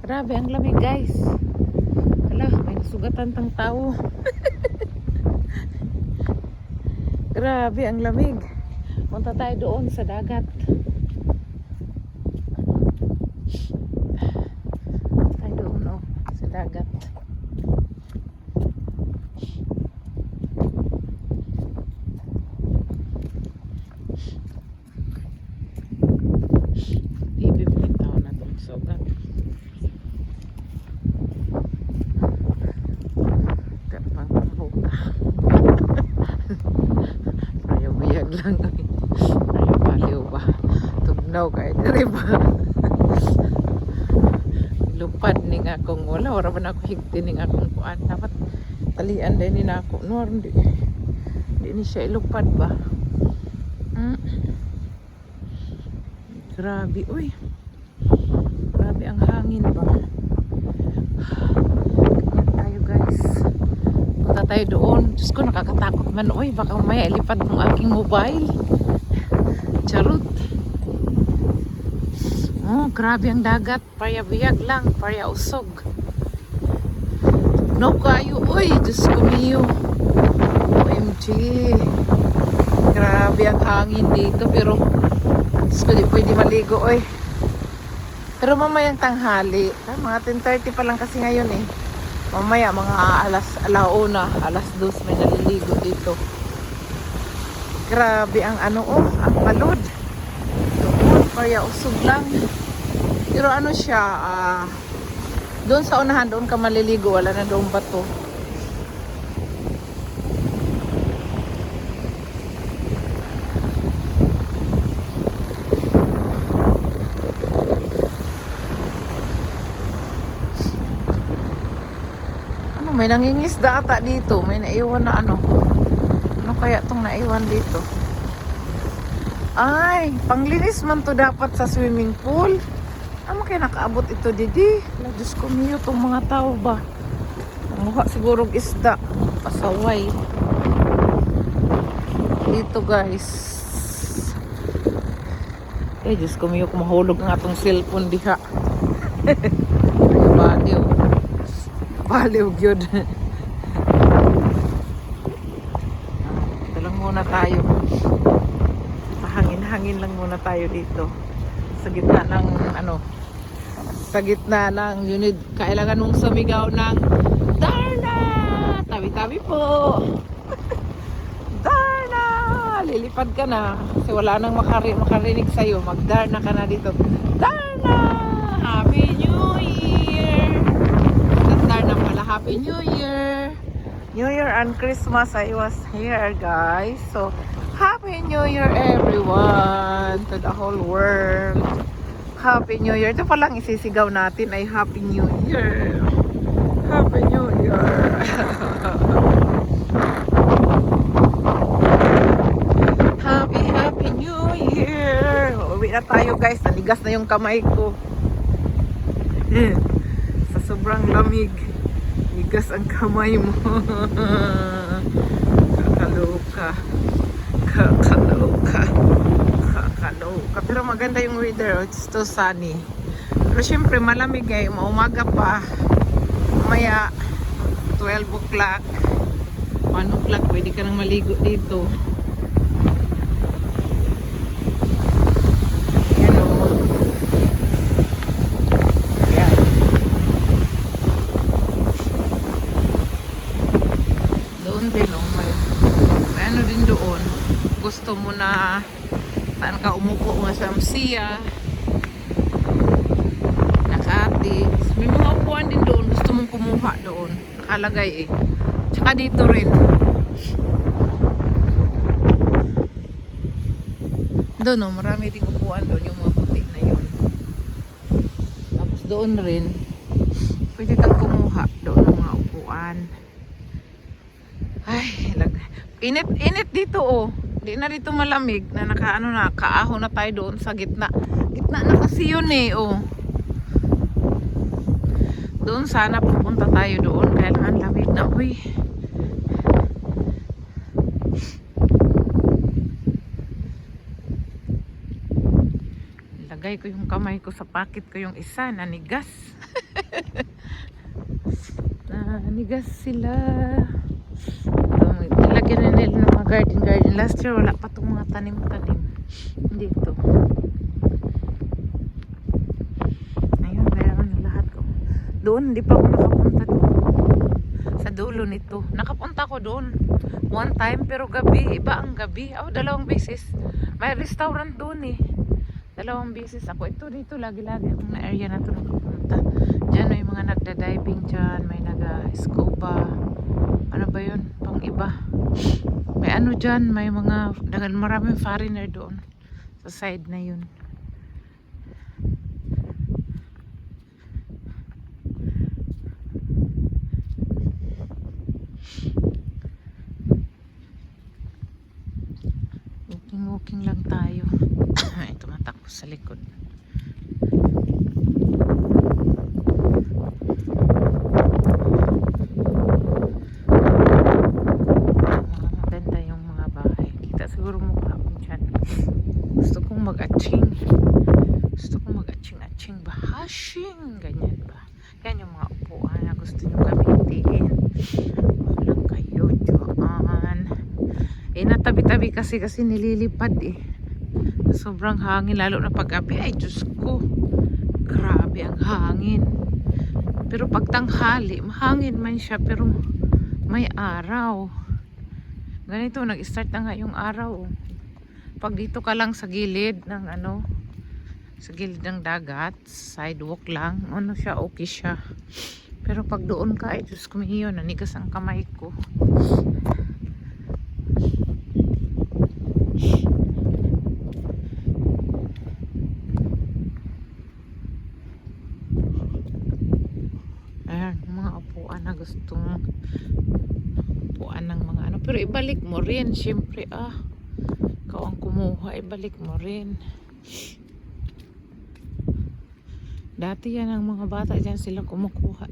Grabe ang lamig guys. Hala, may nasugatan tang tao. Grabe ang lamig. Punta tayo doon sa dagat. Tayo doon sa dagat. Ibibigin tao na itong sugat. Kapang buka. Biyag lang. Ayaw baliw ba? Tugnaw kayo diri ba? Lupad ni nga akong wala ba na ako higti ni nga akong kuan. Dapat talian din ni na ako. No, hindi ni siya ilupad ba? Grabe, uy. Grabe ang hangin ba? Ganyan tayo guys. Punta tayo doon. Diyos ko, nakakatakot man. Uy, baka mamaya ilipad ng aking mobile. Charot. Oh, grabe ang dagat. Payabiyag lang. Payausog. No kayo. Uy, Diyos ko niyo. OMG. Grabe ang hangin dito. Pero, Diyos ko, di pwede maligo. Uy. Pero mamayang tanghali. Mga 10:30 pa lang kasi ngayon eh. Mamaya mga alauna, alas 2 may naliligo dito. Grabe ang ang palod. Doon, kaya usog lang. Pero siya, doon sa unahan, doon ka maliligo, wala na doon bato. May nangingisda ata dito. May naiwan na ano kaya itong naiwan dito? Ay, panglinis man to dapat sa swimming pool. Ano kaya nakaabot ito didi? Diyos ko miyo itong mga tao ba? Mukha sigurong isda. Pasaway. Dito guys. Diyos ko miyo kumahulog ang atong cellphone diha. Baliw. Baliw yun. Ito lang muna tayo. Hangin-hangin lang muna tayo dito. Sa gitna ng sa gitna ng unit. Kailangan mong sumigaw ng Darna! Tabi-tabi po! Darna! Lilipad ka na. Kasi wala nang makarinig sa'yo. Mag-Darna ka na dito. Darna! Happy New Year! Darna pala. Happy New Year! New Year and Christmas I was here guys. So, Happy New Year everyone! To the whole world. Happy New Year. Ito palang isisigaw natin ay Happy New Year. Happy New Year. Happy New Year. Uwi na tayo guys. Nanigas na yung kamay ko. Sa sobrang lamig. Nigas ang kamay mo. Kakaloka. Kakaloka. Pero maganda yung weather. It's too sunny. Pero syempre malamig eh. Umaga pa. Mamaya 12 o'clock 1 o'clock pwede ka nang maligo dito. Yan o. Yan. Doon din o. May ano din doon. Gusto mo na saan ka umupo nga sa Amsia, Nakati. May mga upuan din doon. Gusto mong kumuha doon. Nakalagay eh. Tsaka dito rin. Doon marami ding upuan doon. Yung mga puti na yun. Tapos doon rin. Pwede kang kumuha doon ng mga upuan. Ay, init dito oh. Hindi na dito malamig na kaahon na tayo doon sa gitna. Gitna na kasi yun eh, oh. Doon sana pupunta tayo doon. Kailangan lamig na, uy. Lagay ko yung kamay ko sa pocket ko yung isa, nanigas. Nanigas sila. Nilagyan na nila ng mga garden. Last year wala pa itong mga tanim-tanim. Dito. Ayun, meron na lahat ko. Doon, hindi pa ako nakapunta doon. Sa dulo nito. Nakapunta ko doon. One time, pero gabi. Iba ang gabi. Oh, 2 beses. May restaurant doon eh. 2 beses ako. Ito dito, lagi-lagi akong na area na ito nakapunta. Diyan may mga nagda-diving dyan. May nag-scuba. Ano ba yun? Pang iba. May ano dyan. May mga, maraming foreigner doon. Sa side na yun. Walking lang tayo. May tumatakbo sa likod. Maganda yung mga bahay. Kita siguro mukha ko dyan. Gusto kong mag-atching. Atching ba? Hashing! Ganyan ba? Yan yung mga upuan na gusto nyo gamitin. Walang kayo dyan. Natabi-tabi kasi nililipad eh. Sobrang hangin lalo na pag-gabi. Ay Diyos ko, grabe ang hangin. Pero pag tanghali mahangin man siya pero may araw. Ganito nag-start na nga yung araw. Pag dito ka lang sa gilid ng sa gilid ng dagat, sidewalk lang, siya, okay siya. Pero pag doon ka, ay Diyos ko, nanigas ang kamay ko. Ayan, mga upuan na gustong upuan ng mga pero ibalik mo rin, syempre ikaw ang kumuha, ibalik mo rin. Dati yan ang mga bata dyan sila kumukuha.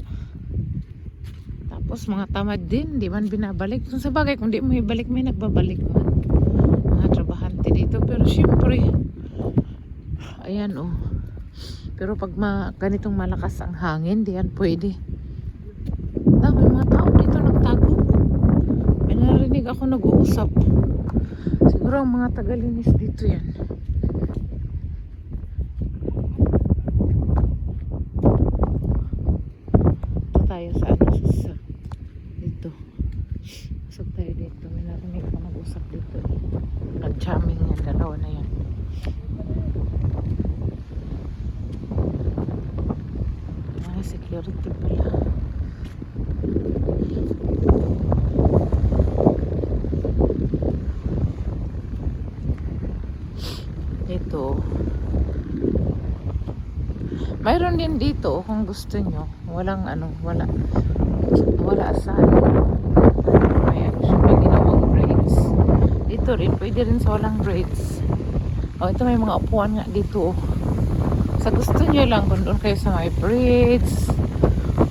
Tapos mga tamad din, di man binabalik. Kung sa bagay, kung di mo ibalik, may nagbabalik man. Mga trabahante dito. Pero syempre, ayan Pero pag ganitong malakas ang hangin, di yan pwede. May mga tao dito nagtago. May narinig ako nag-uusap. Siguro ang mga tagalinis dito yan. Ito tayo sa dito. Pasok tayo dito. May narinig ako nag-uusap dito. Nag-jamming yan. 2 na yan. Security pala. Ito. Mayroon din dito kung gusto nyo. Walang wala asahan. Ayan, may ginawang braids. Dito rin, pwede rin sa walang braids. Ito may mga upuan nga dito. Sa gusto nyo lang kung doon kayo sa may braids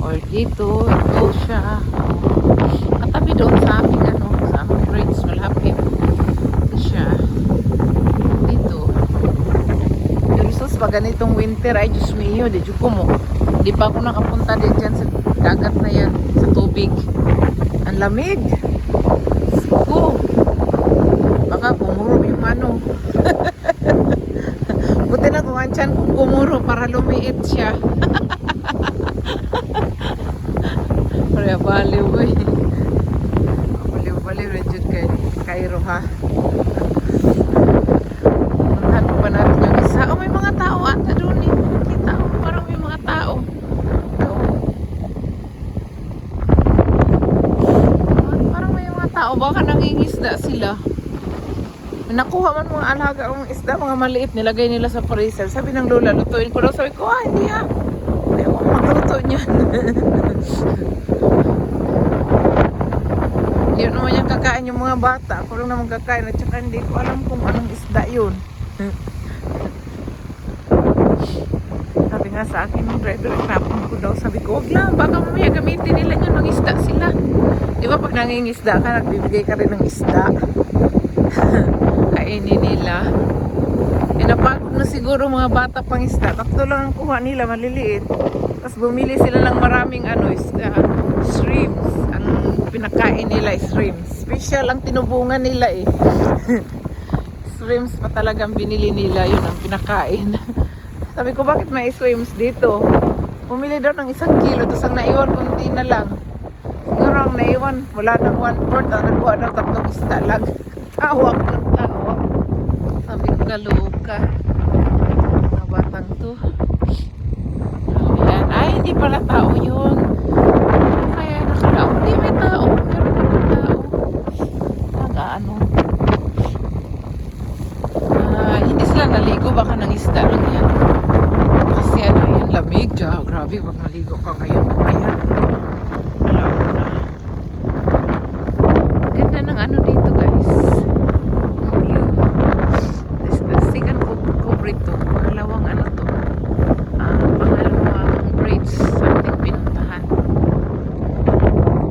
or dito, ito siya. Katabi doon sa aming sa aming braids malapit. Ito siya. Dito. Yung sus, pag ganitong winter, ay Diyos mio, di ko mo. Di pa ako nakapunta din dyan sa dagat na yan, sa tubig. Ang lamig. Ko. Baka pumuro yung buti na kung andyan kung kumuro para lumiit siya. Kaya baliw eh. Baliw rin dyan kay Cairo ha. Puntahan pa natin yung isa. May mga tao ata doon eh. Kita parang may mga tao. Parang may mga tao. Baka nangingisda sila. Nakuha man mga alaga ang isda, mga maliit, nilagay nila sa freezer. Sabi ng lola, lutuin ko daw. Sabi ko, hindi ayaw ko magluto niyan. Hindi naman yung kakain yung mga bata. Ako lang naman kakain at saka hindi ko alam kung anong isda yun. Sabi nga sa akin ng driver, tapon ko daw. Sabi ko, wag lang, baka mamaya gamitin nila yun, mag-isda sila. Di ba pag nangingisda ka, nagbibigay ka rin ng isda. Kainin nila. Eh, napagod na siguro mga bata pang isda. Tatlo lang ang kuha nila, maliliit. Tapos bumili sila ng maraming shrimps. Ang pinakain nila is shrimps. Special ang tinubungan nila eh. Shrimps pa talagang binili nila, yun ang pinakain. Sabi ko, bakit may shrimps dito? Bumili daw ng 1 kilo, tapos ang naiwan kunti na lang. Siguro ang naiwan, wala nang 1/4, ang nakuha daw 3 isda lang. Tawag ng tawag. Sabi ko, kaluka. Mga batang to. Oh, yan. Ay, hindi pala tao yun. Kaya nakala, hindi may tao. Meron naman tao. Nag-ano. Hindi sila naligo, baka nang isda lang yan. Kasi yan, lamig. Grabe, pag maligo ka ngayon. Ayan.